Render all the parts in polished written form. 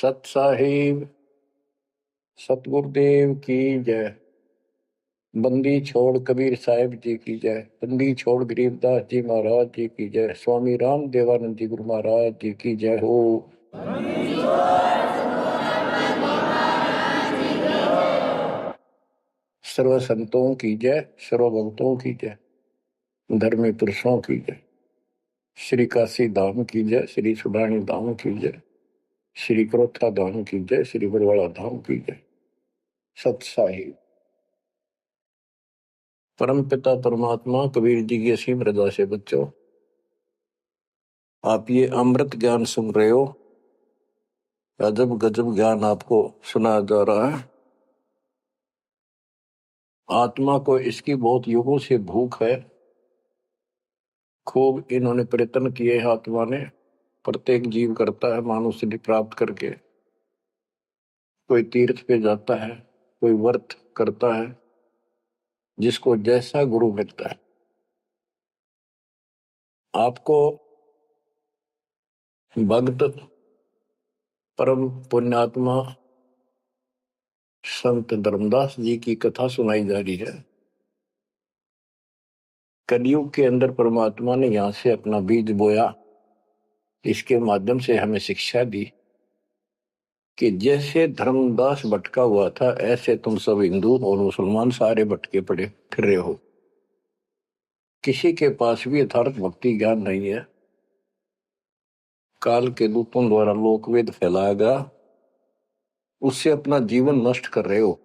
सत साहिब सतगुरुदेव की जय। बंदी छोड़ कबीर साहिब जी की जय। बंदी छोड़ गरीबदास जी महाराज जी की जय। स्वामी राम देवानंद जी गुरु महाराज जी की जय हो। सर्व संतों की जय, सर्व भक्तों की जय, धर्मी पुरुषों की जय। श्री काशी धाम की जय, श्री सुडानी धाम की जय, श्री क्रोथा धाम की जय, श्री बरवाड़ा धाम की जय। सत साहिब परम पिता परमात्मा कबीर जी की असीम रजा से बच्चों, आप ये अमृत ज्ञान सुन रहे हो। अजब गजब ज्ञान आपको सुनाया जा रहा है। आत्मा को इसकी बहुत युगों से भूख है। खूब इन्होंने प्रयत्न किए हैं। आत्मा ने प्रत्येक जीव करता है मानुष सिद्धि प्राप्त करके। कोई तीर्थ पे जाता है, कोई व्रत करता है, जिसको जैसा गुरु मिलता है। आपको भक्त परम पुण्यात्मा संत धर्मदास जी की कथा सुनाई जा रही है। कलयुग के अंदर परमात्मा ने यहां से अपना बीज बोया। इसके माध्यम से हमें शिक्षा दी कि जैसे धर्मदास भटका हुआ था, ऐसे तुम सब हिंदू और मुसलमान सारे भटके पड़े फिर रहे हो। किसी के पास भी यथार्थ भक्ति ज्ञान नहीं है। काल के दूतों द्वारा लोकवेद फैलाया गया, उससे अपना जीवन नष्ट कर रहे हो।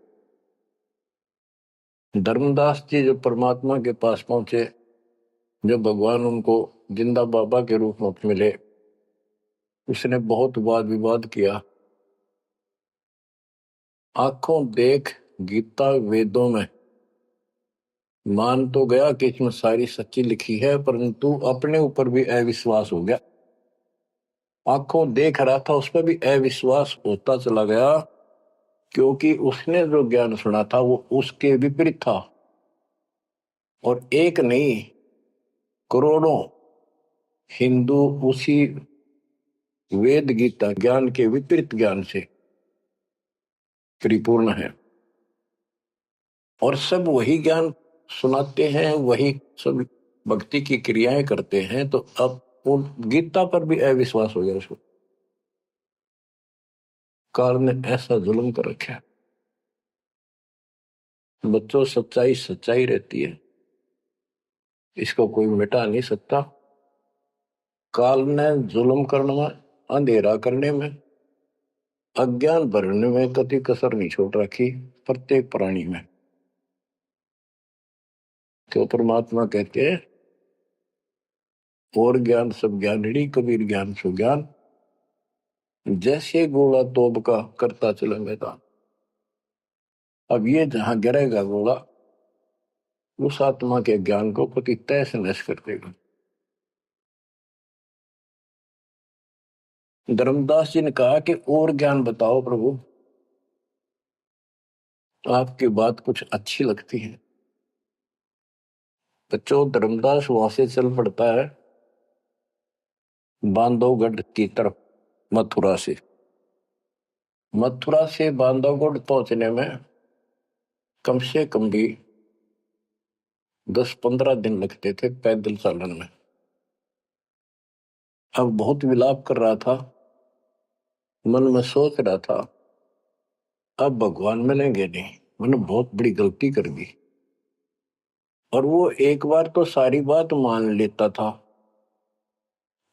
धर्मदास जी जब परमात्मा के पास पहुंचे, जब भगवान उनको जिंदा बाबा के रूप में मिले, उसने बहुत वाद विवाद किया। आंखों देख गीता वेदों में मान तो गया कि इसमें सारी सच्ची लिखी है, परंतु अपने ऊपर भी अविश्वास हो गया। आंखों देख रहा था, उस पर भी अविश्वास होता चला गया, क्योंकि उसने जो ज्ञान सुना था वो उसके विपरीत था। और एक नहीं, करोड़ों हिंदू उसी वेद गीता ज्ञान के विपरीत ज्ञान से परिपूर्ण है, और सब वही ज्ञान सुनाते हैं, वही सब भक्ति की क्रियाएं करते हैं। तो अब वो गीता पर भी अविश्वास हो गया उसको। काल ने ऐसा जुल्म कर रखा है। बच्चों, सच्चाई सच्चाई रहती है, इसको कोई मिटा नहीं सकता। काल ने जुल्म करने में, अंधेरा करने में, अज्ञान भरने में कति कसर नहीं छोड़ रखी प्रत्येक प्राणी में। तो परमात्मा कहते हैं, और ज्ञान सब ज्ञानड़ी कबीर ज्ञान सु ज्ञान, जैसे गोला तोब का करता चले मैदान। अब ये जहां गिरेगा गोला, उस आत्मा के ज्ञान को पति तैस नश कर देगा। धर्मदास जी ने कहा कि और ज्ञान बताओ प्रभु, आपकी बात कुछ अच्छी लगती है। बच्चों, धर्मदास वहां से चल पड़ता है बांधवगढ़ की तरफ। मथुरा से बांधवगढ़ पहुंचने में कम से कम भी 10-15 दिन लगते थे पैदल चालन में। अब बहुत विलाप कर रहा था, मन में सोच रहा था, अब भगवान मिलेंगे नहीं, मैंने बहुत बड़ी गलती कर दी। और वो एक बार तो सारी बात मान लेता था,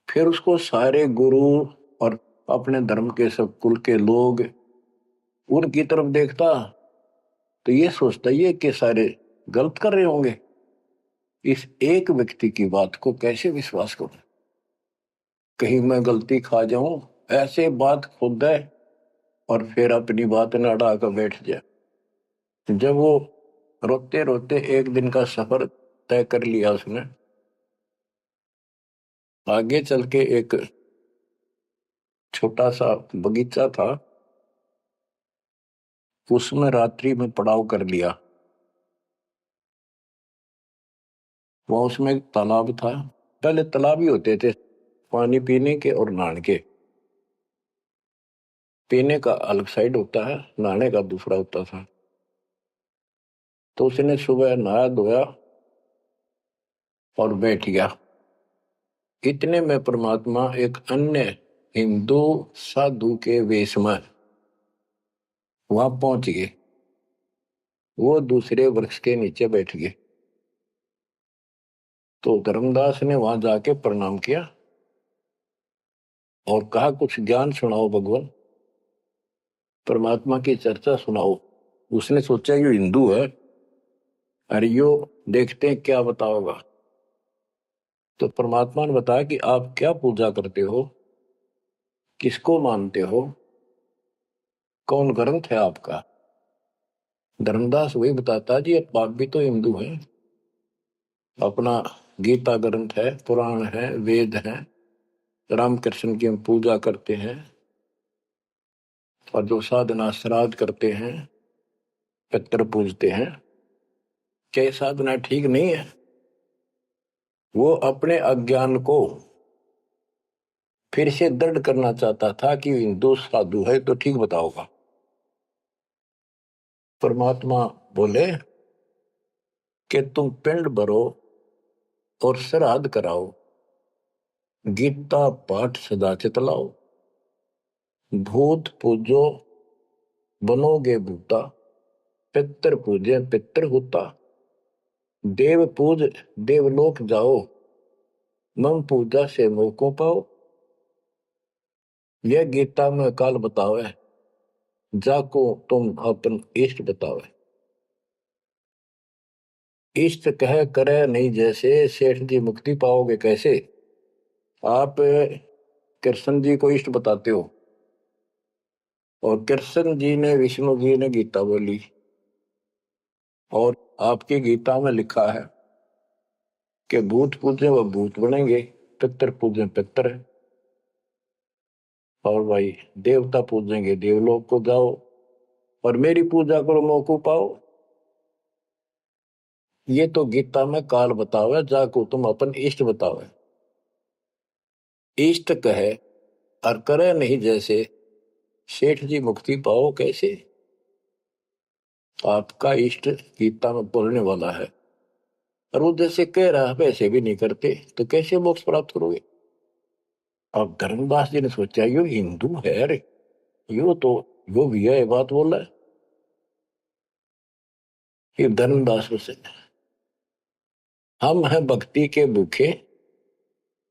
फिर उसको सारे गुरु और अपने धर्म के सब कुल के लोग उनकी तरफ देखता, तो ये सोचता ये कि सारे गलत कर रहे होंगे, इस एक व्यक्ति की बात को कैसे विश्वास करूं, कहीं मैं गलती खा जाऊं। ऐसे बात खुद है, और फिर अपनी बात न अड़ा कर बैठ जाए। जब वो रोते रोते एक दिन का सफर तय कर लिया उसने, आगे चल के एक छोटा सा बगीचा था, उसमें रात्रि में पड़ाव कर लिया। वहां उसमें एक तालाब था। पहले तालाब ही होते थे पानी पीने के और नहाने के। पीने का अलग साइड होता है, नहाने का दूसरा होता था। तो उसने सुबह नहा धोया और बैठ गया। इतने में परमात्मा एक अन्य हिंदू साधु के वेश में वहां पहुंच गए। वो दूसरे वृक्ष के नीचे बैठ गए। तो धर्मदास ने वहां जाके प्रणाम किया और कहा, कुछ ज्ञान सुनाओ भगवान, परमात्मा की चर्चा सुनाओ। उसने सोचा ये हिंदू है, अरे यो देखते हैं क्या बताओगा। तो परमात्मा ने बताया कि आप क्या पूजा करते हो, किसको मानते हो, कौन ग्रंथ है आपका। धर्मदास वही बताता जी, आप भी तो हिंदू हैं, अपना गीता ग्रंथ है, पुराण है, वेद है, रामकृष्ण की हम पूजा करते हैं, और जो साधना श्राद्ध करते हैं, पितर पूजते हैं, क्या साधना ठीक नहीं है। वो अपने अज्ञान को फिर से दृढ़ करना चाहता था कि हिंदू साधु है तो ठीक बताओगा। परमात्मा बोले कि तुम पिंड भरो और श्राद्ध कराओ, गीता पाठ सदा चितलाओ, भूत पूजो बनोगे भूता, पितर पूजे पितर होता, देव पूज देवलोक जाओ, मम पूजा से मोह को पाओ। यह गीता में काल बतावे, जाको तुम अपन इष्ट बतावे। इष्ट कह करे नहीं जैसे, सेठ जी मुक्ति पाओगे कैसे। आप कृष्ण जी को इष्ट बताते हो, और कृष्ण जी ने विष्णु जी ने गीता बोली, और आपकी गीता में लिखा है कि भूत पूजे वह भूत बनेंगे, पितर पूजे पितर है, और भाई देवता पूजेंगे देवलोक को जाओ, और मेरी पूजा करो मौको पाओ। ये तो गीता में काल बतावे, जाको तुम अपन इष्ट बतावे। इष्ट कहे और करे नहीं जैसे, सेठ जी मुक्ति पाओ कैसे। आपका इष्ट गीता में बोलने वाला है, और वो जैसे कह रहा है वैसे भी नहीं करते, तो कैसे मोक्ष प्राप्त करोगे। अब धर्मदास जी ने सोचा यो हिंदू है, अरे यो तो यो भी है बात बोला है। ये धर्मदास से, हम हैं भक्ति के भूखे,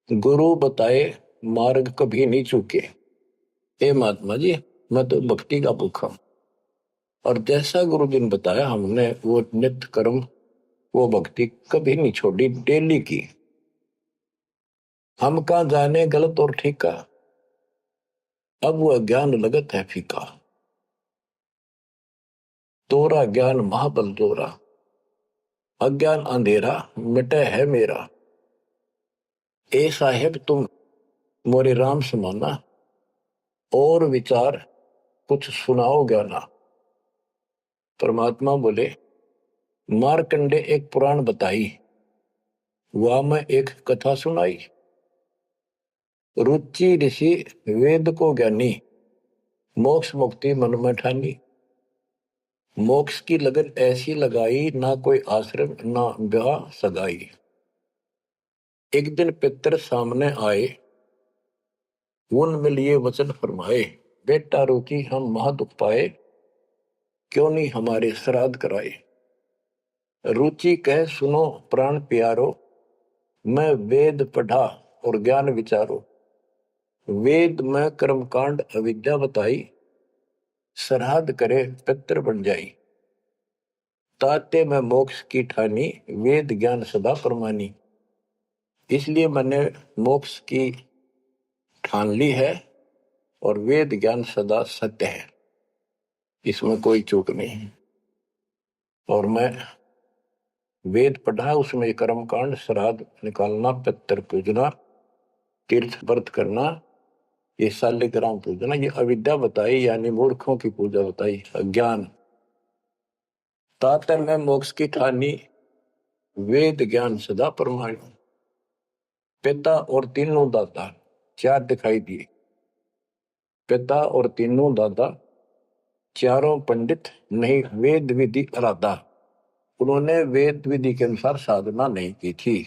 गुरु बताए मार्ग कभी नहीं चूके। हे महात्मा जी, मैं तो भक्ति का भूखा हूं, और जैसा गुरु जी ने बताया हमने वो नित्य कर्म, वो भक्ति कभी नहीं छोड़ी, डेली की। हम कहाँ जाने गलत और ठीक का, अब वो अज्ञान लगत है फीका। तोरा ज्ञान महाबल जोरा, अज्ञान अंधेरा मिटे है मेरा। ए साहेब तुम मोरे राम समाना, और विचार कुछ सुनाओ ज्ञाना। परमात्मा बोले, मारकंडे एक पुराण बताई, वह मैं एक कथा सुनाई। रुचि ऋषि वेद को ज्ञानी, मोक्ष मुक्ति मन में ठानी। मोक्ष की लगन ऐसी लगाई, ना कोई आश्रम ना ब्याह सगाई। एक दिन पितर सामने आए, उनमें लिए वचन फरमाए, बेटा रुचि हम महादुख पाए, क्यों नहीं हमारे श्राद्ध कराए। रुचि कह सुनो प्राण प्यारो, मैं वेद पढ़ा और ज्ञान विचारो। वेद में कर्मकांड अविद्या बताई, श्राद्ध करे पितर बन जाई। ताते में मोक्ष की ठानी, वेद ज्ञान सदा परमानी। इसलिए मैंने मोक्ष की ठान ली है, और वेद ज्ञान सदा सत्य है, इसमें कोई चूक नहीं है। और मैं वेद पढ़ा, उसमें कर्मकांड, श्राद्ध निकालना, पितर पूजना, तीर्थ व्रत करना, ये शालिग्राम पूजना, ये अविद्या बताई, यानी मूर्खों की पूजा बताई, अज्ञान। तातर में मोक्ष की ठानी, वेद ज्ञान सदा परमाणु। पिता और तीनों दाता चार दिखाई दिए, पिता और तीनों दादा, चारों पंडित नहीं वेद विधि अराधा। उन्होंने वेद विधि के अनुसार साधना नहीं की थी।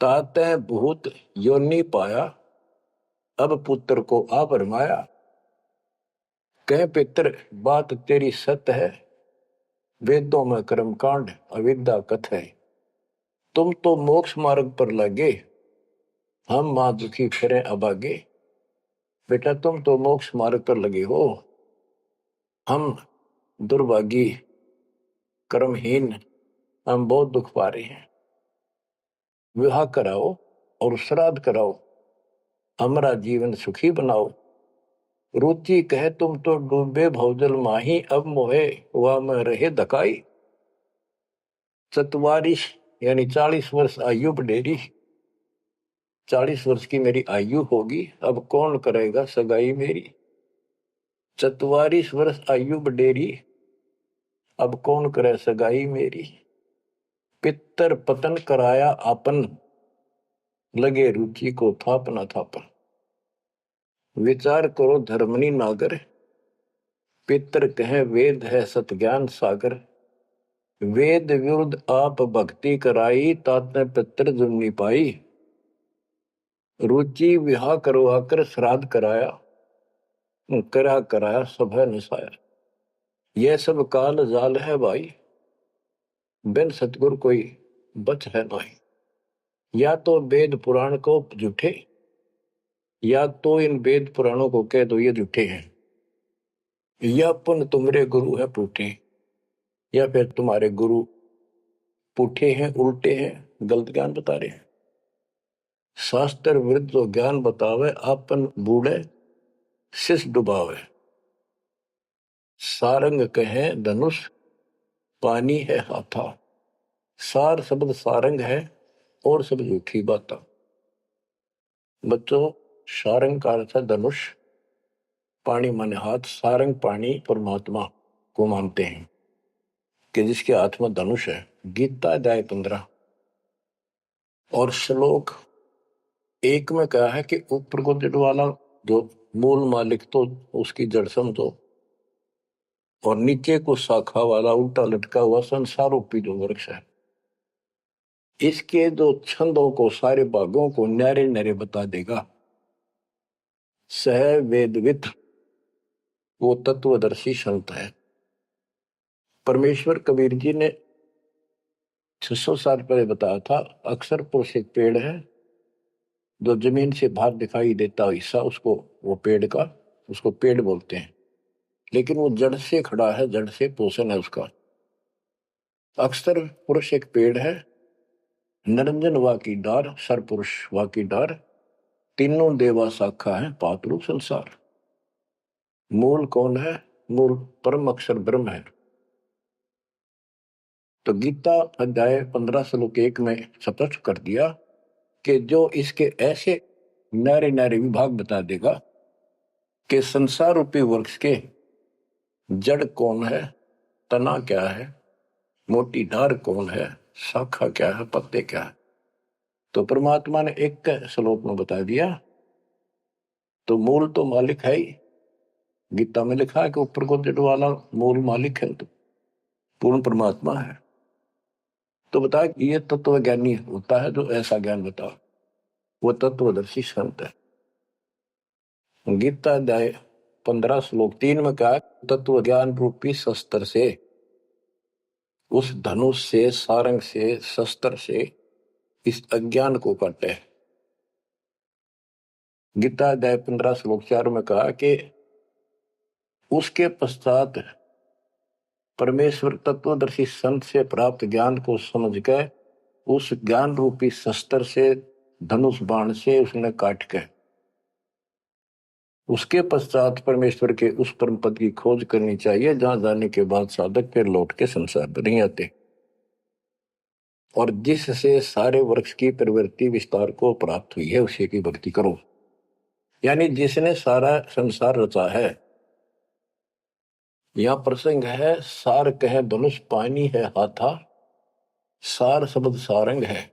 ताते भूत योनि पाया, अब पुत्र को आ भरमाया। कह पितर बात तेरी सत्य है, वेदों में कर्मकांड अविद्या कथ है। तुम तो मोक्ष मार्ग पर लगे, हम मां दुखी फिरे अभागे। बेटा तुम तो मोक्ष मार्ग पर लगे हो, हम दुर्भागी कर्महीन, हम बहुत दुख पा रहे हैं। विवाह कराओ और श्राद्ध कराओ, हमारा जीवन सुखी बनाओ। रुचि कहे तुम तो डूबे भवजल माही, अब मोहे वह में रहे धकाई। 44 यानी 40 वर्ष आयु बढ़ेरी, 40 वर्ष की मेरी आयु होगी, अब कौन करेगा सगाई मेरी। 44 वर्ष आयु बढ़ेरी, अब कौन करे सगाई मेरी। पितर पतन कराया आपन, लगे रुचि को थापना थापन। विचार करो धर्मनी नागर, पितर कहे वेद है सत ज्ञान सागर। वेद विरुद्ध आप भक्ति कराई, ताते पितर जुम्नी पाई। रुचि विवाह करवाकर श्राद्ध कराया, कराया सब है निसाया। यह सब काल जाल है भाई, बिन सतगुर कोई बच है नहीं। या तो वेद पुराण को झूठे, या तो इन वेद पुराणों को कह दो ये झूठे हैं, या पुन तुम्हारे गुरु है पूठे, या फिर तुम्हारे गुरु पूठे हैं, उल्टे हैं, गलत ज्ञान बता रहे हैं। शास्त्र विरुद्ध जो ज्ञान बतावे, आपन बूढ़े शिष डुबावे। सारंग कहे धनुष, पानी है हाथा। सार शब्द सारंग है और सब झूठी बात। बच्चों सारंग का अर्थ है धनुष, पानी माने हाथ। सारंग पानी परमात्मा को मानते हैं कि जिसके हाथ में धनुष है। गीता अध्याय 15 और श्लोक 1 में कहा है कि ऊपर को जड़ वाला जो मूल मालिक तो उसकी जड़ समझो, और नीचे को शाखा वाला उल्टा लटका हुआ संसार रूपी जो वृक्ष है, इसके जो छंदों को सारे भागों को न्यारे न्यारे बता देगा। सह वेदविद वो तत्वदर्शी संत है। परमेश्वर कबीर जी ने 600 साल पहले बताया था, अक्सर पुरुष एक पेड़ है जो जमीन से बाहर दिखाई देता हिस्सा, उसको वो पेड़ का उसको पेड़ बोलते हैं, लेकिन वो जड़ से खड़ा है, जड़ से पोषण है उसका। अक्सर पुरुष एक पेड़ है, निरंजन वा की डार, सर पुरुष वा की डार, तीनों देवा शाखा है, पातरू संसार। मूल कौन है? मूल परम अक्षर ब्रह्म है। तो गीता अध्याय 15 श्लोक 1 में स्पष्ट कर दिया कि जो इसके ऐसे नारे नारे विभाग बता देगा कि संसार रूपी वृक्ष के जड़ कौन है, तना क्या है, मोटी डार कौन है, शाखा क्या है, पत्ते क्या है, तो परमात्मा ने एक श्लोक में बता दिया। तो मूल तो मालिक है ही। गीता में लिखा है कि ऊपर को जड़ वाला मूल मालिक है, तो पूर्ण परमात्मा है। तो बता ये तत्व ज्ञानी होता है जो ऐसा ज्ञान बता, वो तत्वदर्शी संत है। गीता अध्याय 15 श्लोक 3 में कहा, तत्व ज्ञान रूपी शस्त्र से, उस धनुष से, सारंग से, शस्त्र से इस अज्ञान को काटे। गीता अध्याय 15 श्लोक 4 में कहा कि उसके पश्चात परमेश्वर तत्वदर्शी संत से प्राप्त ज्ञान को समझ के उस ज्ञान रूपी शस्त्र से, धनुष बाण से उसने काट के, उसके पश्चात परमेश्वर के उस परम पद की खोज करनी चाहिए जहां जाने के बाद साधक फिर लौट के संसार में नहीं आते, और जिससे सारे वृक्ष की प्रवृत्ति विस्तार को प्राप्त हुई है उसी की भक्ति करो। यानी जिसने सारा संसार रचा है। यहां प्रसंग है, सार कहे धनुष, पानी है हाथा। सार शब्द सारंग है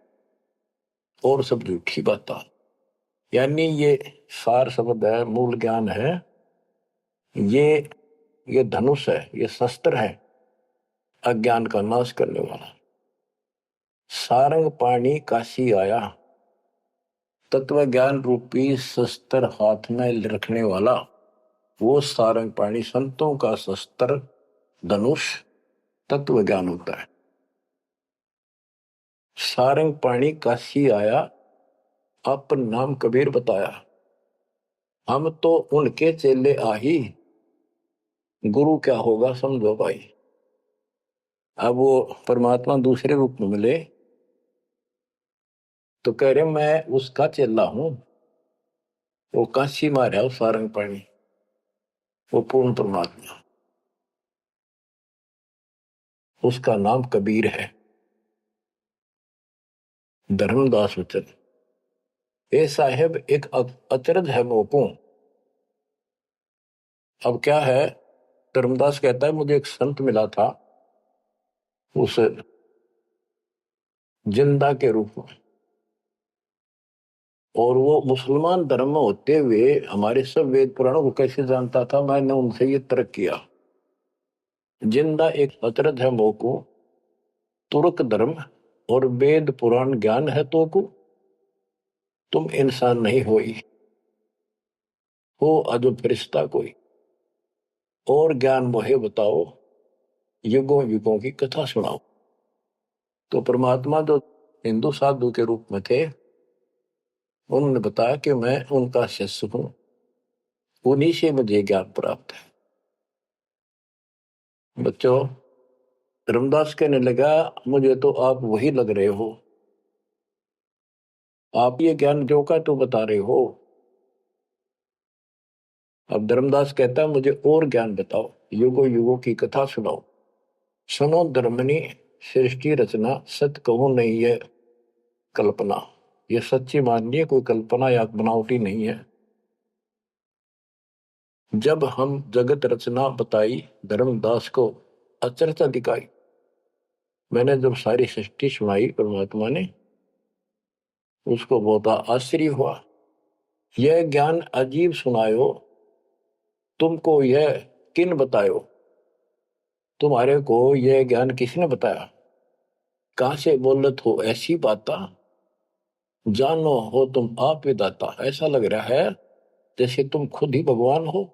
और सब झूठी बात। यानी ये सार शब्द है, मूल ज्ञान है, ये धनुष है, ये शस्त्र है अज्ञान का नाश करने वाला। सारंग पाणी काशी आया, तत्व ज्ञान रूपी शस्त्र हाथ में रखने वाला वो सारंग पाणी, संतों का शस्त्र धनुष तत्व ज्ञान होता है। सारंग पाणी काशी आया, अपन नाम कबीर बताया, हम तो उनके चेले आही, गुरु क्या होगा समझो भाई। अब वो परमात्मा दूसरे रूप में मिले तो कह रहे मैं उसका चेला हूं, वो काशी मार है सारंग पाणी, वो पूर्ण परमात्मा, उसका नाम कबीर है। धर्मदास वचन ए साहेब एक अचरज है मोको। अब क्या है, धर्मदास कहता है मुझे एक संत मिला था उस जिंदा के रूप में, और वो मुसलमान धर्म में होते हुए हमारे सब वेद पुराणों को कैसे जानता था, मैंने उनसे ये तर्क किया। जिंदा एक अचरज है मोको, तुर्क धर्म और वेद पुराण ज्ञान है तो को, तुम इंसान नहीं हो अजब फरिश्ता कोई, और ज्ञान मोहे बताओ, युगों युगों की कथा सुनाओ। तो परमात्मा जो हिंदू साधु के रूप में थे, उन्होंने बताया कि मैं उनका शिष्य हूं, उन्हीं से मुझे ज्ञान प्राप्त है। बच्चों, धर्मदास कहने लगा मुझे तो आप वही लग रहे हो, आप ये ज्ञान जो का तो बता रहे हो। अब धर्मदास कहता है मुझे और ज्ञान बताओ, युगों युगों की कथा सुनाओ। सुनो धर्मनी सृष्टि रचना, सत्य कहूं नहीं है कल्पना, ये सच्ची मानिए, कोई कल्पना या बनावटी नहीं है। जब हम जगत रचना बताई, धर्मदास को अचरज दिखाई। मैंने जब सारी सृष्टि सुनाई परमात्मा ने, उसको बहुत आश्चर्य हुआ। यह ज्ञान अजीब सुनायो, तुमको यह किन बतायो, तुम्हारे को यह ज्ञान किसने बताया। कहां से बोलत हो ऐसी बाता, जानो हो तुम आप विदाता। ऐसा लग रहा है जैसे तुम खुद ही भगवान हो,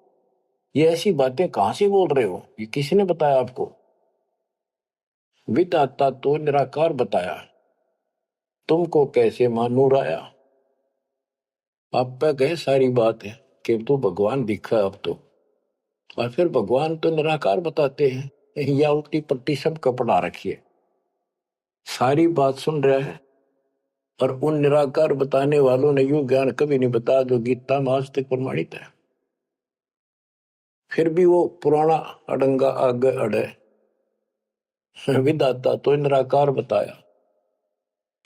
ये ऐसी बातें कहां से बोल रहे हो, ये किसने बताया आपको। विदाता तो निराकार बताया, तुमको कैसे मानूर आया। आप पे कहे सारी बात है कि तू भगवान दिखा अब तो, और फिर भगवान तो निराकार बताते हैं, या उल्टी पट्टी सब कपड़ा रखिए। सारी बात सुन रहा है, और उन निराकार बताने वालों ने यूं ज्ञान कभी नहीं बताया जो गीता में आज तक प्रमाणित है। फिर भी वो पुराना अडंगा आगे अड़े, विदाता तो निराकार बताया,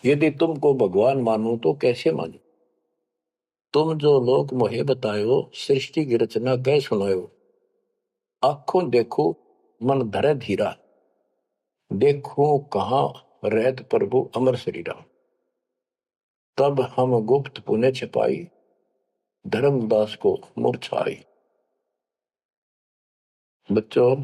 यदि तुमको भगवान मानो तो कैसे मानो। तुम जो लोग मोहे बतायो, सृष्टि की रचना कह सुनायो। आंखों देखो मन धरे धीरा, देखो कहाँ रहत प्रभु अमर शरीरा। तब हम गुप्त पुण्य छिपाई, धर्मदास को मूर्छाई। बच्चों,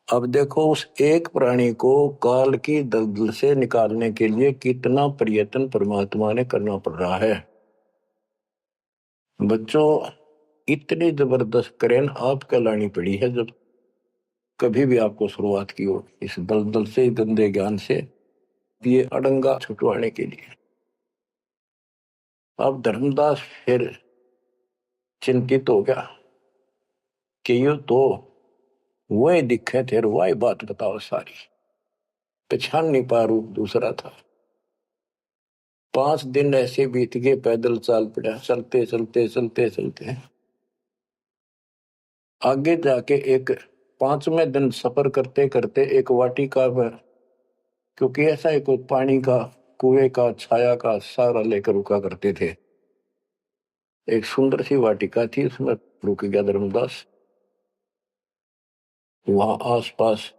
अब देखो उस एक प्राणी को काल की दलदल से निकालने के लिए कितना प्रयत्न परमात्मा ने करना पड़ रहा है। बच्चों, इतनी जबरदस्त करेन आपको लानी पड़ी है जब कभी भी आपको शुरुआत की हो इस दलदल से, गंदे ज्ञान से, ये अड़ंगा छुटवाने के लिए। अब धर्मदास फिर चिंतित हो गया कि ये तो वही दिखे थे, वही बात बताओ सारी, पहचान नहीं पा, रूप दूसरा था। 5 दिन ऐसे बीत गए, पैदल चाल पड़ा, चलते चलते चलते चलते आगे जाके एक 5वें दिन सफर करते करते एक वाटिका में, क्योंकि ऐसा एक पानी का कुएं का छाया का सहारा लेकर रुका करते थे, एक सुंदर सी वाटिका थी, उसमें रुक गया धर्मदास। वहां आसपास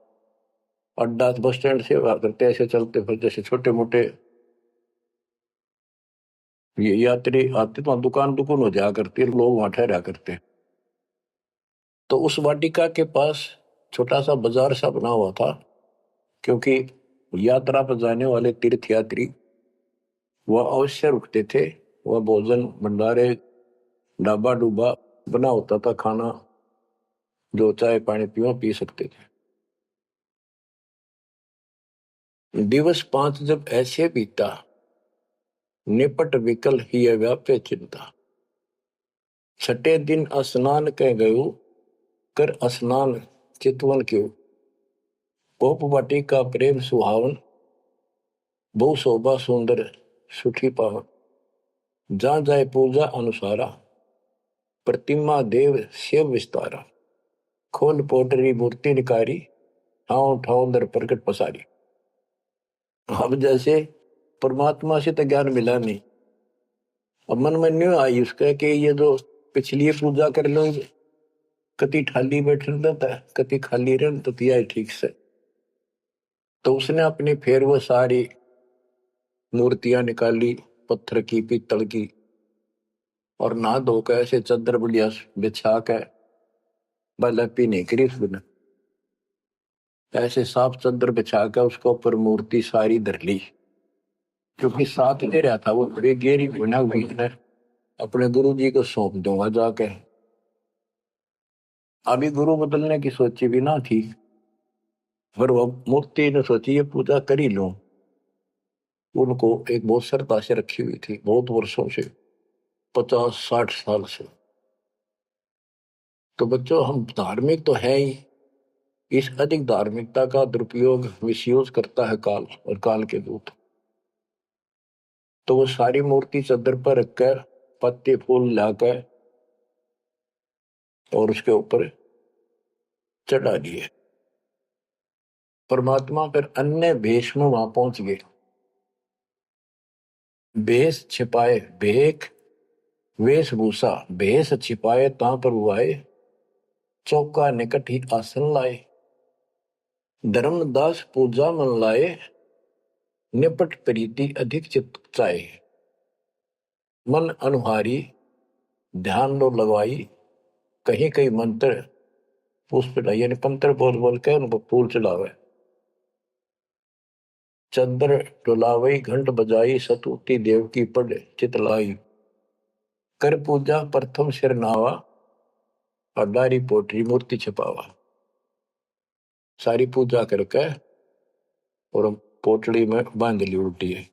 अड्डा बस स्टैंड से करते ऐसे चलते फिर जैसे छोटे मोटे ये यात्री आते तो दुकान दुकान हो जाया करती, लोग वहां ठहरा करते। तो उस वाटिका के पास छोटा सा बाजार सा बना हुआ था, क्योंकि यात्रा पर जाने वाले तीर्थ यात्री वह अवश्य रुकते थे। वह भोजन भंडारे ढाबा डूबा बना होता था, खाना जो चाय पानी पियो पी सकते थे। दिवस 5 जब ऐसे बीता, निपट विकल ही व्याप्य चिंता। छठे दिन स्नान कह गयो, कर स्नान चितवन क्यों। गोप वाटिका प्रेम सुहावन, बहु शोभा सुंदर सुठी पावन। जहाँ जाए पूजा अनुसारा, प्रतिमा देव शिव विस्तारा। खोल पोटरी मूर्ति निकारी, ठाव ठाव दर प्रकट पसारी। अब जैसे परमात्मा से तो ज्ञान मिला नहीं, अब मन में न्यू आई उसका कि ये जो पिछली पूजा कर लो, कति खाली बैठ रहता है, कति खाली रह तो तिया ठीक से। तो उसने अपनी फिर वो सारी मूर्तियां निकाली, पत्थर की पीतल की, और नहा धोकर ऐसे चादर बढ़िया बिछा के बलपी नहीं करी उसने, ऐसे साफ चादर बिछा के उसके ऊपर मूर्ति सारी धर ली। क्योंकि साथ दे रहा था वो बड़ी गहरी बना हुई ने, अपने गुरु जी को सौंप दूंगा जाके। अभी गुरु बदलने की सोची भी ना थी, पर वो मूर्ति ने सोची ये पूजा कर ही लूं। उनको एक बहुत श्रद्धा से रखी हुई थी, बहुत वर्षों से, 50-60 साल से। तो बच्चों, हम धार्मिक तो है ही, इस अधिक धार्मिकता का दुरुपयोग मिसयूज करता है काल और काल के दूत। तो वो सारी मूर्ति चादर पर रखकर पत्ते फूल लाकर और उसके ऊपर चढ़ा दिए। परमात्मा फिर अन्य भेष में वहां पहुंच गए। भेष छिपाए भेख, वेशभूषा भेष छिपाए ता पर हुआए। चौका निकट ही आसन लाए, धर्मदास पूजा मन लाए। निपट प्रीति अधिक चित चाहे, मन अनुहारी ध्यान लो लगवाई। कहीं कहीं मंत्र पुष्प यानी मंत्र बोल बोल के उनको फूल चढ़ावे। चंद्र डुलावई घंट बजाई, सतुति देव की पढ़ चितलाई। कर पूजा प्रथम सिर नावा, अडारी पोटरी मूर्ति छिपावा। सारी पूजा करके और पोटली में बांध ली उल्टी है।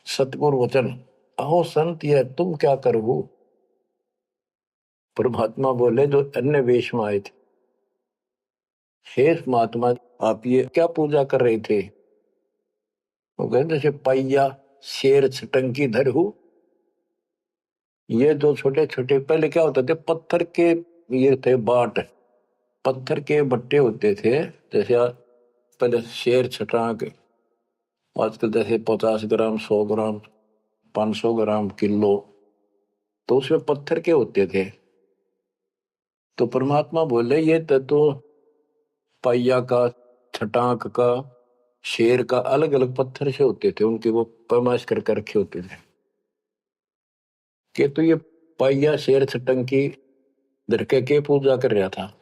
सतगुरु वचन, अहो संत ये तुम क्या करो। परमात्मा बोले जो अन्य वेश में आए थे, हे महात्मा आप ये क्या पूजा कर रहे थे। वो कहते जैसे पैया शेर छटंकी धर हूं। ये जो छोटे छोटे पहले क्या होते थे, पत्थर के ये थे बाट, पत्थर के बट्टे होते थे। जैसे पहले शेर छटांक, आजकल जैसे 50 ग्राम 100 ग्राम 500 ग्राम किलो, तो उसमें पत्थर के होते थे। तो परमात्मा बोले ये तो पैया का, छटांक का, शेर का अलग अलग पत्थर से होते थे, उनके वो पैमाइश करके रखे होते थे। कि तो ये पैया शेर छटंकी धरके के पूजा कर रहा था,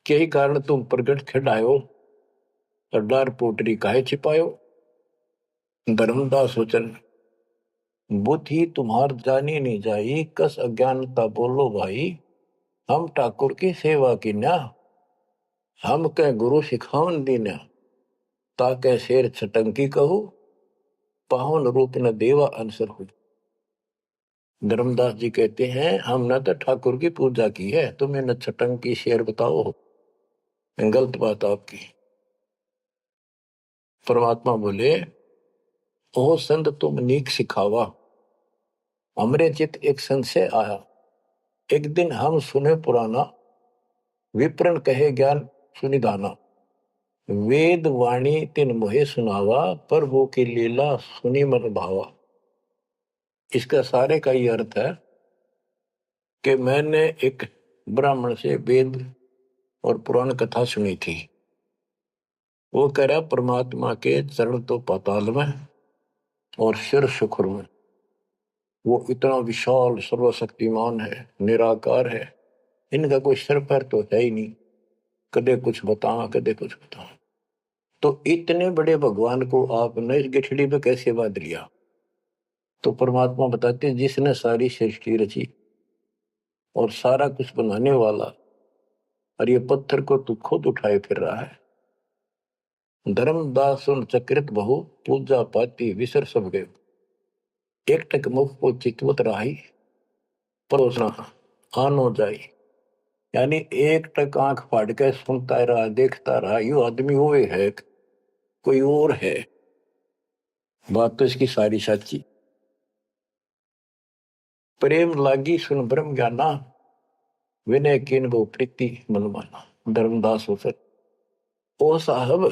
यही कारण तुम प्रगट खिड़ायो, अड्डार पोटरी काहे छिपायो। धर्मदास वचन, बुद्धि तुम्हार जानी नहीं जाई, कस अज्ञानता बोलो भाई। हम ठाकुर की सेवा की ना, हम कह गुरु सिखावन दीना। ताके शेर छटंकी कहू, पावन रूप न देवा अंसर हो। धर्मदास जी कहते हैं हमने तो ठाकुर की पूजा की है, तुम्हें न छटंकी शेर बताओ, गलत बात आपकी। परमात्मा बोले, ओ संत तुम नीक सिखावा। हमरे चित एक संशय आया, एक दिन हम सुने पुराना। विप्रन कहे ज्ञान सुनिधाना, वेद वाणी तिन मोहे सुनावा। प्रभु की लीला सुनी मन भावा। इसका सारे का ये अर्थ है कि मैंने एक ब्राह्मण से वेद और पुराण कथा सुनी थी। वो कह रहा परमात्मा के चरण तो पाताल में और सिर सुखुर में। वो इतना विशाल सर्वशक्तिमान है, निराकार है, इनका कोई सर पैर तो है ही नहीं, कदे कुछ बताओ कदे कुछ बताओ। तो इतने बड़े भगवान को आपने इस गिठड़ी पे कैसे बांध लिया? तो परमात्मा बताते हैं जिसने सारी सृष्टि रची और सारा कुछ बनाने वाला, और ये पत्थर को तू खुद उठाए फिर रहा है। धर्मदास सुन चक्रित बहु, पूजा पाती विसर सब गए। एक टक मुख को चितवत राही, परोसना आनो जाई। यानी एक टक आंख फाड़ के सुनता रहा, देखता रहा, यो आदमी वो है कोई और है। बात तो इसकी सारी सच्ची। प्रेम लागी सुन ब्रह्म ज्ञाना, विनय किन वो प्रीति मन माना। धर्मदास हो सर ओ साहब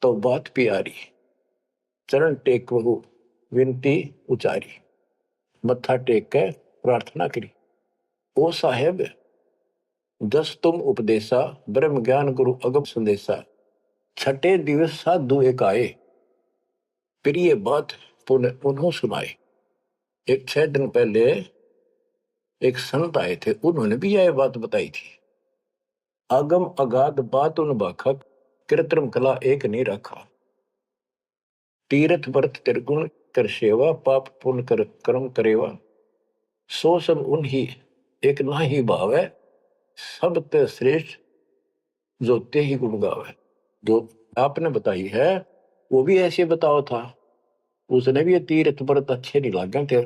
तो बात प्यारी, चरण टेक बहु विनती उचारी। मत्था टेक के प्रार्थना करी। ओ साहेब दस तुम उपदेशा, ब्रह्म ज्ञान गुरु अगम संदेशा। छठे दिवस साधु एक आए, प्रिय बात पुनः उन्हों सुनाए। एक 6 दिन पहले एक संत आए थे, उन्होंने भी यह बात बताई थी। आगम अगाध बात उन बाखक, कृत्रिम कला एक नहीं रखा। तीर्थ व्रत त्रिगुण कर सेवा, पाप पुण्य कर कर्म करेवा। सो सब उन्हीं एक ना ही भाव है, सब ते श्रेष्ठ जो ते ही गुण गावे। जो आपने बताई है वो भी ऐसे बताओ था। उसने भी ये तीर्थ व्रत अच्छे नहीं लगे थे,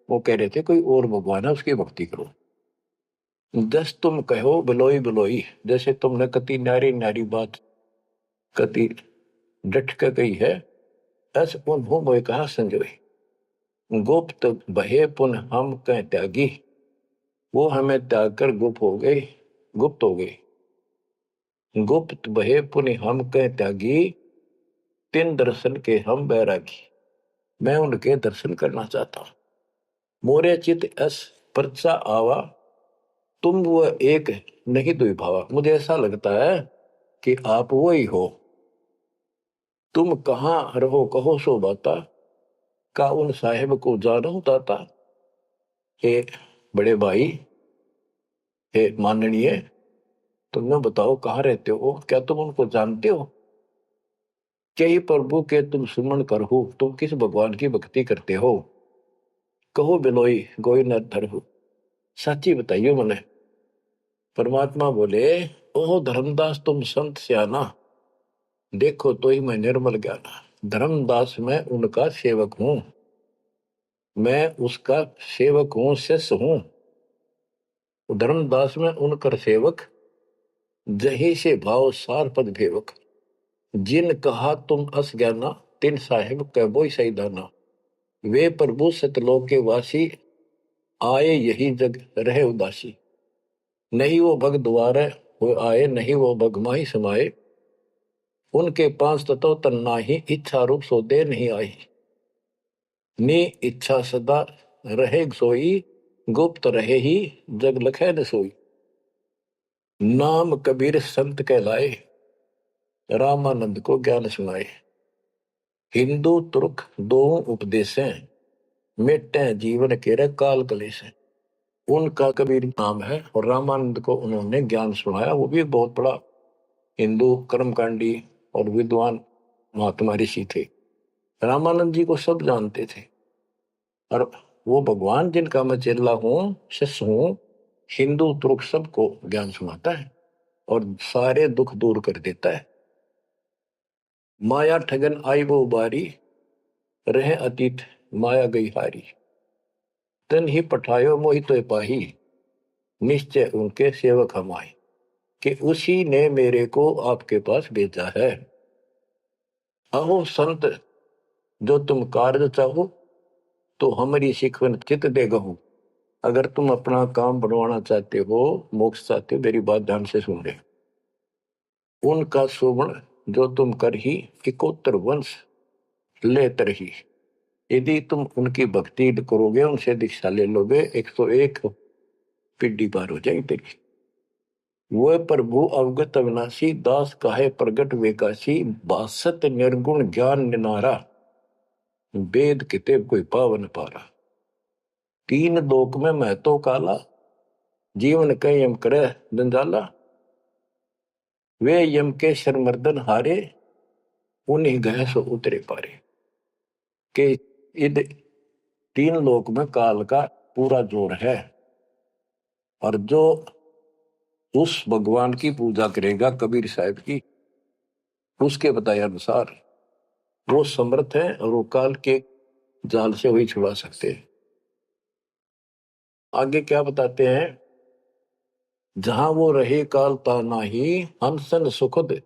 वो कह रहे थे कोई और भगवान है उसकी भक्ति करो। जस तुम कहो बिलोई बिलोई, जैसे तुमने कति नारी नारी बात कति डट के कही है, ऐस उन्हों मोए कहा संजोई। गुप्त बहे पुन हम कह त्यागी, वो हमें त्याग कर गुप्त हो गए, गुप्त हो गए। गुप्त बहे पुनि हम कह त्यागी, तिन दर्शन के हम बैरागी। मैं उनके दर्शन करना चाहता हूं। मोरे चित अस परचा आवा, तुम वो एक नहीं दुई भावा। मुझे ऐसा लगता है कि आप वो ही हो। तुम कहाँ रहो कहो सो बाता, का उन साहेब को जानो दाता। हे बड़े भाई, हे माननीय, तुम बताओ कहाँ रहते हो, क्या तुम उनको जानते हो? कई प्रभु के तुम सुमन करहु, तुम किस भगवान की भक्ति करते हो? कहो बिलोई गोई न धरहु, सच्ची बताइयो मने। परमात्मा बोले ओह धर्मदास तुम संत सियाना, देखो तो ही मैं निर्मल ज्ञाना। धर्मदास मैं उनका सेवक हूं, मैं उसका सेवक हूं, शिष्य हूं। धर्मदास में उनकर सेवक, जही से भाव सार पद भेवक। जिन कहा तुम अस ज्ञाना, तिन साहेब कह बोई सही दाना। वे प्रभु सतलोक के वासी, आए यही जग रहे उदासी। नहीं वो भग द्वारे वो आए, नहीं वो भग माही समाये। उनके पांच तत्व तन नाही, इच्छा रूप सो दे नहीं आई। नी इच्छा सदा रहे सोई, गुप्त रहे ही जग लखे न सोई। नाम कबीर संत कहलाए, रामानंद को ज्ञान सुनाए। हिंदू तुर्क दो उपदेशें, मिटे जीवन के काल कलेश। उनका कबीर नाम है और रामानंद को उन्होंने ज्ञान सुनाया। वो भी बहुत बड़ा हिंदू कर्मकांडी और विद्वान महात्मा ऋषि थे। रामानंद जी को सब जानते थे और वो भगवान जिनका मैं चेला हूं, शिष्य हूं, हिंदू तुर्क सबको ज्ञान सुनाता है और सारे दुख दूर कर देता है। माया ठगन आई वो बारी, रहे अतीत माया गई हारी। तन ही पठायो मोहि तो पाही, निश्चय उनके सेवक हम आए। कि उसी ने मेरे को आपके पास भेजा है। अहो संत जो तुम कार्य चाहो, तो हमारी शिकवन चित दे गहू। अगर तुम अपना काम बनवाना चाहते हो, मोक्ष चाहते हो, मेरी बात ध्यान से सुन ले। उनका सुवर्ण जो तुम कर ही, इकोत्तर वंश ले तरही। यदि तुम उनकी भक्ति करोगे, उनसे दीक्षा ले लोगे, 101 पीढ़ी पार हो जाएगी तेरी। वह प्रभु अवगत अविनाशी, दास काहे प्रगट वेकाशी। बासत निर्गुण ज्ञान निनारा, वेद किताब कोई पावन पारा। तीन लोक में मैं तो काला, जीवन के यम करे जंजाला, वे यम के शरमर्दन हारे, उन्हीं गए सो उतरे पारे। के इन तीन लोक में काल का पूरा जोर है, और जो उस भगवान की पूजा करेगा कबीर साहब की, उसके बताए अनुसार वो समर्थ है और वो काल के जाल से वही छुड़ा सकते हैं। आगे क्या बताते हैं, जहां वो रहे काल ता नाही, हंसन सुखद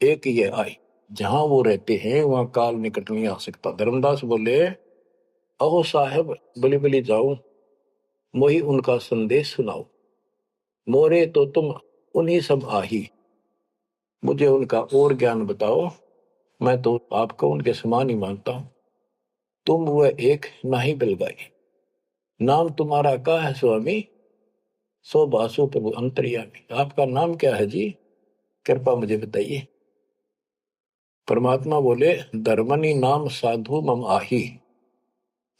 एक ये आई। जहां वो रहते हैं वहां काल निकट नहीं आ सकता। धर्मदास बोले, अहो साहेब बलि बलि जाओ, मोही उनका संदेश सुनाओ, मोरे तो तुम उन्हीं सब आही, मुझे उनका और ज्ञान बताओ, मैं तो आपको उनके समान ही मानता हूं। तुम वह एक नाही बिलगाई, नाम तुम्हारा का है स्वामी, सो बासु प्रभु अंतर्यामी। आपका नाम क्या है जी, कृपा मुझे बताइए। परमात्मा बोले, धर्मनी नाम साधु मम आही,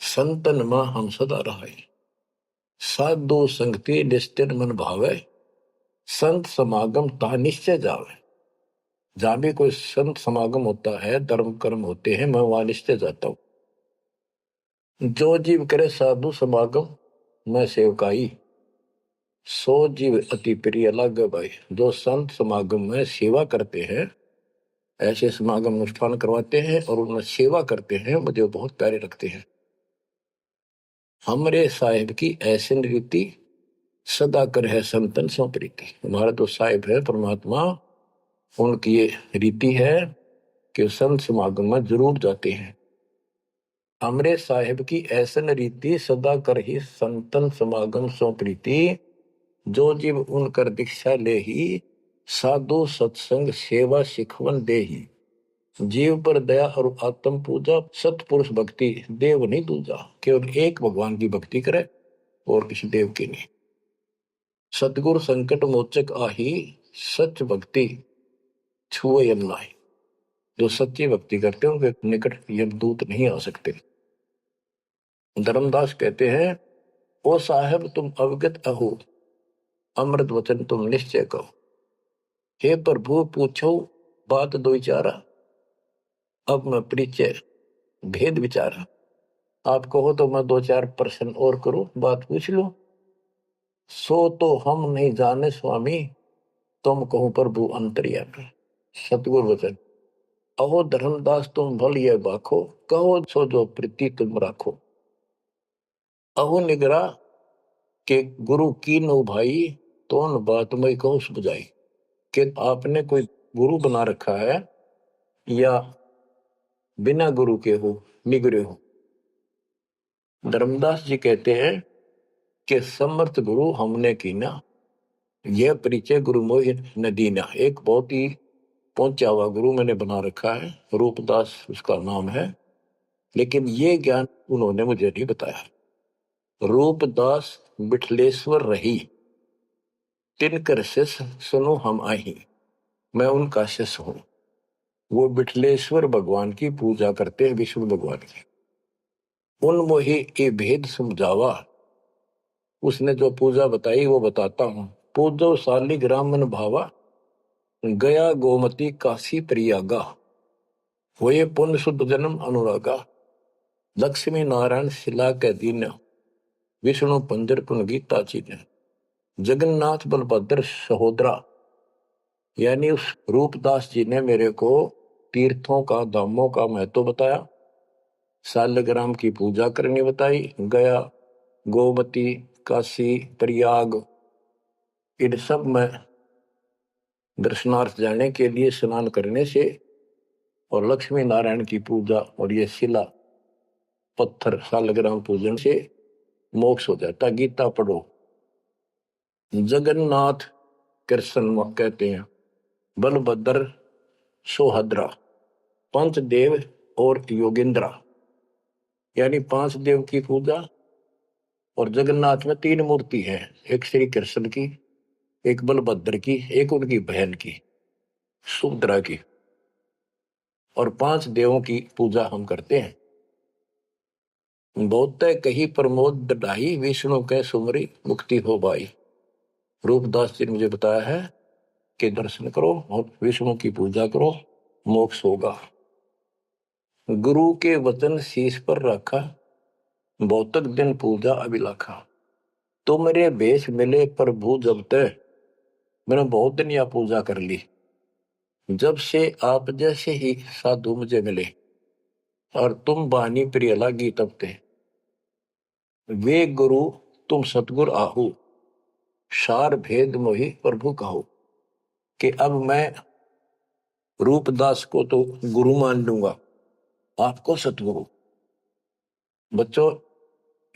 संतन मां हम सदा रहे, साधु संगति निस्तिर मन भावे, संत समागम ता निश्चय जावे। जहां भी कोई संत समागम होता है, धर्म कर्म होते हैं, मैं वहां निश्चय जाता हूं। जो जीव करे साधु समागम मैं सेवकाई, सो जीव अति प्रिय लागे भाई। जो संत समागम में सेवा करते हैं, ऐसे समागम अनुष्ठान करवाते हैं और उनमें सेवा करते हैं, मुझे बहुत प्यारे लगते हैं। हमरे साहिब की ऐसी रीति, सदा कर है संतन सो प्रीति। हमारा तो साहिब है परमात्मा, उनकी ये रीति है कि संत समागम में जरूर जाते हैं। हमरे साहिब की ऐसन रीति, सदा कर ही संतन समागम सो प्रीति, जो जीव उनकर दीक्षा ले ही, साधु सत्संग सेवा सिखवन दे ही। जीव पर दया और आत्म पूजा, सतपुरुष भक्ति देव नहीं दूजा। केवल एक भगवान की भक्ति करे और किसी देव की नहीं। सतगुरु संकट मोचक आही, सच भक्ति छुए यम नाही। जो सच्ची भक्ति करते हैं उनके निकट यमदूत नहीं आ सकते। धर्मदास कहते हैं, ओ साहेब तुम अवगत अहो, अमृत वचन तुम निश्चय कहो। हे प्रभु पूछो बात दो चारा, अब मैं परिचय भेद विचारा। आप कहो तो मैं दो चार प्रश्न और करूं, बात पूछ लो। सो तो हम नहीं जाने स्वामी, तुम कहो प्रभु अंतर्यामी। सतगुरु वचन, अहो धर्मदास तुम भल ये बाखो, कहो सो जो प्रीति तुम राखो। अहो निगरा के गुरु की नो भाई, तो न बात में कहो बुझाई। कि आपने कोई गुरु बना रखा है या बिना गुरु के हो निगरे हो। धर्मदास जी कहते हैं कि समर्थ गुरु हमने कीना, यह परिचय गुरु मोहि न दीना। एक बहुत ही पहुंचा हुआ गुरु मैंने बना रखा है, रूपदास उसका नाम है, लेकिन ये ज्ञान उन्होंने मुझे नहीं बताया। रूपदास बिठलेश्वर रही, तिनकर शिष्य सुनो हम आही। मैं उनका शिष्य हूं। वो बिठलेश्वर भगवान की पूजा करते हैं, विष्णु भगवान की। उन मोहि के भेद समझावा, उसने जो पूजा बताई वो बताता हूं। पूजो शालिग्राम मन भावा, गया गोमती काशी प्रियागा, हुए पुण्य शुद्ध जन्म अनुरागा। लक्ष्मी नारायण शिला के दीन, विष्णु पंजर पुन गीता चीन। जगन्नाथ बलभद्र सहोदरा, यानी उस रूपदास जी ने मेरे को तीर्थों का धामों का महत्व बताया, शालिग्राम की पूजा करनी बताई, गया गोमती काशी प्रयाग इन सब में दर्शनार्थ जाने के लिए स्नान करने से, और लक्ष्मी नारायण की पूजा और ये शिला पत्थर शालिग्राम पूजन से मोक्ष हो जाता। गीता पढ़ो। जगन्नाथ कृष्ण कहते हैं, बलभद्र सोहद्रा, पंच देव और योगेंद्रा, यानी 5 देव की पूजा। और जगन्नाथ में 3 मूर्ति है, एक श्री कृष्ण की, एक बलभद्र की, एक उनकी बहन की सुभद्रा की, और 5 देवों की पूजा हम करते हैं। बहुत कही प्रमोद ढाई, विष्णु के सुमरी मुक्ति हो भाई। रूपदास जी ने मुझे बताया है कि दर्शन करो और विष्णु की पूजा करो, मोक्ष होगा। गुरु के वचन शीश पर रखा, भौतिक दिन पूजा अभिलाखा। तुमरे भेष मिले प्रभु जब तक, मैंने बहुत दिन यह पूजा कर ली। जब से आप जैसे ही साधु मुझे मिले और तुम बानी प्रिय लागी तब ते, वे गुरु तुम सतगुर आहू, सार भेद मोहि प्रभु कहो। कि अब मैं रूपदास को तो गुरु मान लूंगा, आपको सतगुरु। बच्चों,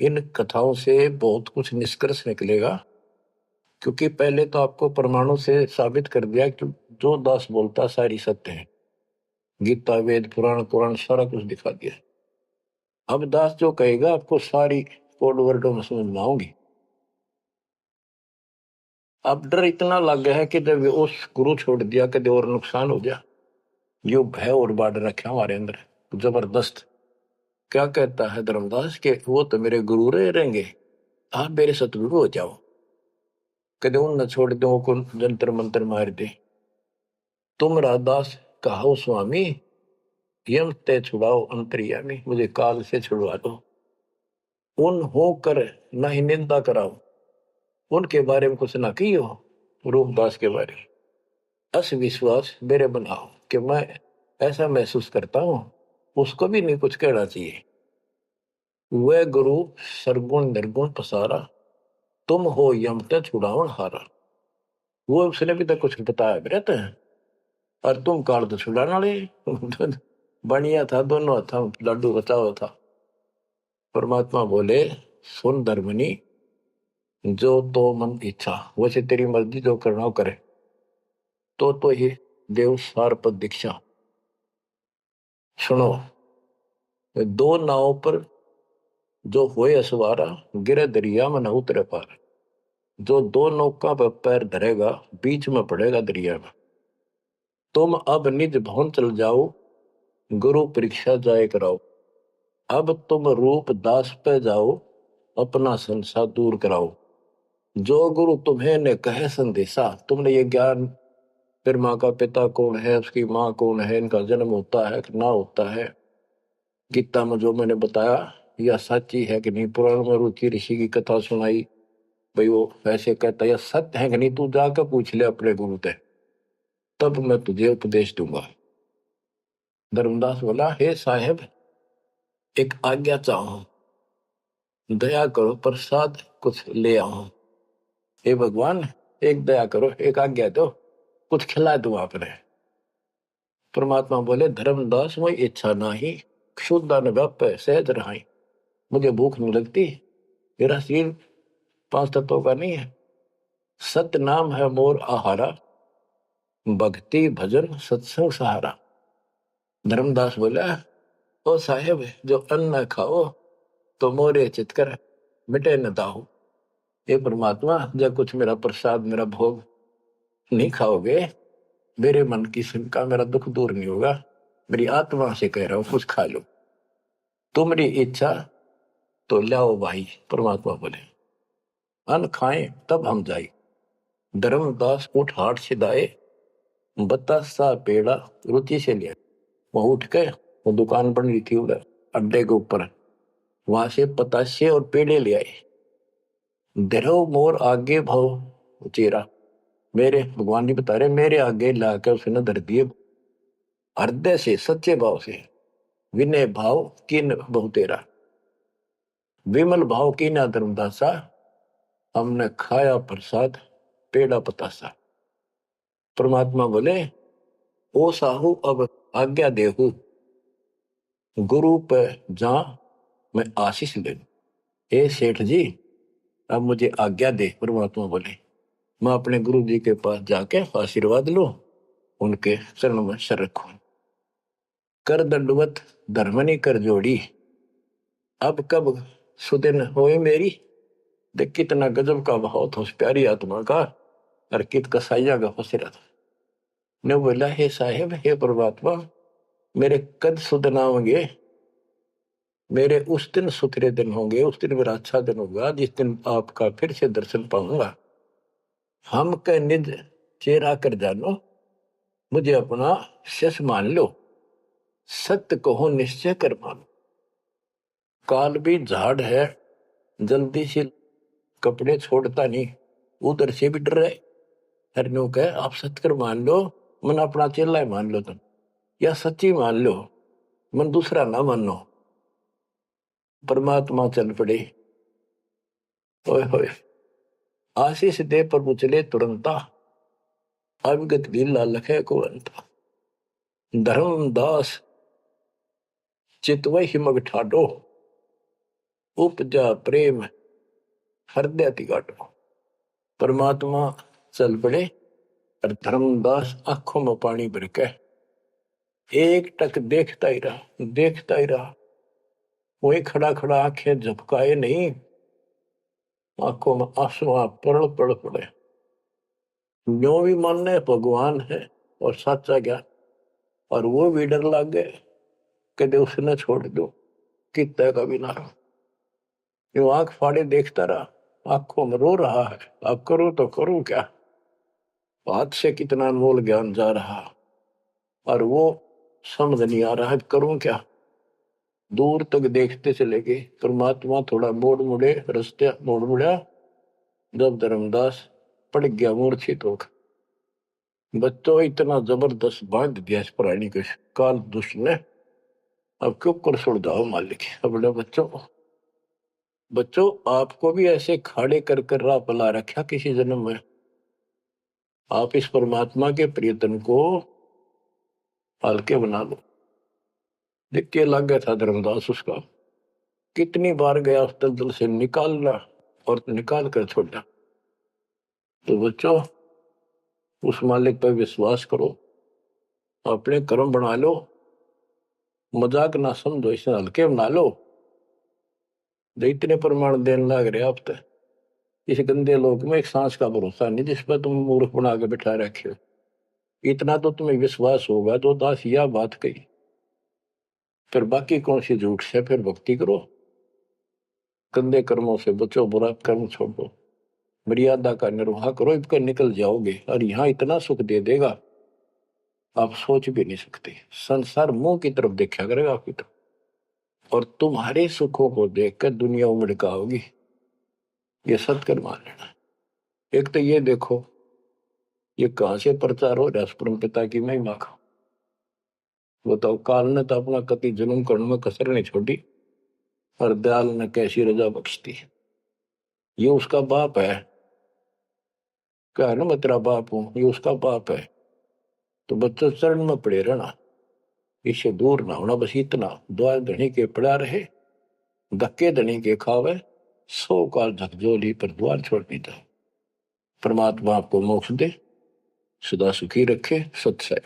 इन कथाओं से बहुत कुछ निष्कर्ष निकलेगा, क्योंकि पहले तो आपको प्रमाणों से साबित कर दिया कि जो दास बोलता सारी सत्य है। गीता, वेद, पुराण, कुरान सारा कुछ दिखा दिया। अब दास जो कहेगा आपको सारी कोड वर्डों में समझ में आऊंगी। अब डर इतना लग गया है कि जब उस गुरु छोड़ दिया कभी और नुकसान हो गया, यो भय और बाढ़ रखा हमारे अंदर जबरदस्त। क्या कहता है धर्मदास के वो तो मेरे गुरु रहेंगे, आप मेरे सतगुरु हो जाओ। कदे उन न छोड़ दो को जंतर मंत्र मार दे। तुम राधास कहो स्वामी, यम ते छुड़ाओ अंतर्यामी, मुझे काल से छुड़वा दो। उन हो कर न ही निंदा कराओ, उनके बारे में कुछ ना की हो, रूपदास के बारे में अस विश्वास मेरे बनाओ कि मैं ऐसा महसूस करता हूं, उसको भी नहीं कुछ कहना चाहिए। वह गुरु सरगुण निर्गुण पसारा, तुम हो यम ते छुड़ावन हारा। वो उसने भी तो कुछ बताया रहते हैं, और तुम काल तो छुड़ाने वाले। बढ़िया था, दोनों था, लड्डू बचाओ था। परमात्मा बोले सुन धर्मनी, जो तो मन इच्छा, वैसे तेरी मर्जी जो करना हो करे। तो ही देव सार पद दीक्षा। सुनो, दो नाव पर जो होए असवारा, गिरे दरिया में न उतरे पार। जो दो नौका पर पैर धरेगा, बीच में पड़ेगा दरिया में। तुम अब निज भवन चल जाओ, गुरु परीक्षा जाए कराओ। अब तुम रूप दास पे जाओ, अपना संसार दूर कराओ। जो गुरु तुम्हें ने कहे संदेशा, तुमने ये ज्ञान, फिर माँ का पिता कौन है, उसकी माँ कौन है, इनका जन्म होता है कि ना होता है, गीता में जो मैंने बताया यह सच्ची है कि नहीं, पुराण में रुचि ऋषि की कथा सुनाई, भाई वो ऐसे कहता है, यह सत्य है कि नहीं, तू जाकर पूछ ले अपने गुरु से, तब मैं तुझे उपदेश दूंगा। धर्मदास बोला, हे साहेब एक आज्ञा चाहूं, दया करो प्रसाद कुछ ले आऊं। हे भगवान एक दया करो, एक आज्ञा दो, कुछ खिला दूं आपने। परमात्मा बोले, धर्मदास वही इच्छा नाही, क्षुद्ध व्याप्य सहज रहाई। मुझे भूख नहीं लगती, मेरा शरीर पांच तत्वों का नहीं है। सत्य नाम है मोर आहारा, भक्ति भजन सत्संग सहारा। धर्मदास बोला, ओ साहेब जो अन्न खाओ तो मोरे चित कर, मिटे न दाहो। ये परमात्मा जब कुछ मेरा प्रसाद, मेरा भोग नहीं खाओगे, मेरे मन की शंका, मेरा दुख दूर नहीं होगा। मेरी आत्मा से कह रहा हूं, कुछ खा लो, तुम्हारी इच्छा तो लाओ भाई। परमात्मा बोले, अन्न खाएं तब हम जाए। धर्मदास उठ हाट से दाए, बतासा पेड़ा रुचि से लिया। वहां उठ के, वो दुकान बन रही थी उधर अड्डे के ऊपर, वहां से पतासे और पेड़े ले आए। धरो मोर आगे भाव चेरा, मेरे भगवान जी बता रहे, मेरे आगे लाकर उसने धर दिए, हृदय से सच्चे भाव से। विनय भाव किन बहु तेरा, विमल भाव की ना धर्मदासा, हमने खाया प्रसाद पेड़ा पतासा। परमात्मा बोले, ओ साहू अब आज्ञा देहू, गुरु पे जा मैं आशीष ले। ए सेठ जी अब मुझे आज्ञा दे। परमात्मा बोले, मैं अपने गुरु जी के पास जाके आशीर्वाद लूं, उनके चरणों में सर रखूं। कर दंडवत धर्मनी कर जोड़ी, अब कब सुदिन होए मेरी। देख कितना गजब का भाव था उस प्यारी आत्मा का, और कित कसाइया का फंसेरा था। ने बोला, हे साहेब, हे परमात्मा, मेरे कद सुदिन आवेंगे, मेरे उस दिन सुथरे दिन होंगे, उस दिन मेरा अच्छा दिन होगा जिस दिन आपका फिर से दर्शन पाऊंगा। हम के निज चेहरा कर जानो, मुझे अपना शस मान लो, सत्य कहो निश्चय कर मानो। काल भी झाड़ है, जल्दी से कपड़े छोड़ता नहीं, उधर से भी डर रहे। हरनू कहे आप सत्य कर मान लो, मन अपना चेला ही मान लो तुम, या सच्ची मान लो, मन दूसरा ना मानो। परमात्मा चल पड़े, ओए होए आशीष दे प्रभु चले तुरंता, अविगत लीला लखे को अंता। धर्मदास चितवै हिमग ठाडो, उपजा प्रेम हृदय तिगाटो। परमात्मा चल पड़े और धर्मदास आंखों में पानी भर के एक टक देखता ही रहा, देखता ही रहा। वही खड़ा खड़ा आंखें झपकाए नहीं, आंखों में आंसू पड़ पड़ पड़े। जो भी मानने भगवान है और सच्चा ज्ञान, और वो भी डर लग गए कदे उसने छोड़ दो, कितना का भी ना रहा। यो आंख फाड़े देखता रहा, आंखों में रो रहा है, अब करो तो करूं क्या, हाथ से कितना अनमोल ज्ञान जा रहा और वो समझ नहीं आ रहा है करूं क्या। दूर तक देखते चले गए। परमात्मा थोड़ा मोड़ मुड़े, रास्ते मोड़ मुड़ा, जब धर्मदास पड़ गया मूर्छित होकर। बच्चों इतना जबरदस्त बांध दिया इस प्राणी के काल दुष्ट ने, अब क्यों कर छोड़ जाओ मालिक। अपने बच्चों आपको भी ऐसे खाड़े कर कर राह पला रखा किसी जन्म में। आप इस परमात्मा के प्रियतन को हल्के बना लो। देख के लग गया था धर्मदास उसका, कितनी बार गया उस दलदल से निकालना और निकाल कर छोड़ा। तो बच्चों उस मालिक पर विश्वास करो, अपने कर्म बना लो, मजाक ना समझो, इसे हल्के बना लो। इतने प्रमाण देने लग रहे आप तो इस गंदे लोक में एक सांस का भरोसा नहीं जिस पर तुम मूर्ख बना के बिठा रखे हो। इतना तो तुम्हें विश्वास होगा तो दास यह बात कही, फिर बाकी कौन सी झूठ से फिर भक्ति करो। गंदे कर्मों से बचो, बुरा कर्म छोड़ो, मर्यादा का निर्वाह करो, इनका निकल जाओगे और यहाँ इतना सुख दे देगा आप सोच भी नहीं सकते। संसार मुंह की तरफ देखा करेगा आपकी तरफ, और तुम्हारे सुखों को देखकर दुनिया उमड़का होगी। ये सत्कर मान लेना। एक तो ये देखो ये कहां से प्रचार हो रहा है परम पिता की महिमा का। बताओ काल ने तो अपना कति जुल्म करने में कसर नहीं छोड़ी और दयाल ने कैसी रजा बख्शती। ये उसका बाप है, क्या ना मैं तेरा बाप हूं, ये उसका बाप है। तो बच्चों चरण में पड़े रहना, इससे दूर ना होना, बस इतना द्वार धनी के पड़ा रहे, धक्के धनी के खावे, 100 काल झकझोली पर द्वार छोड़ दीता। परमात्मा आपको मोक्ष दे, सदा सुखी रखे। सत्सय।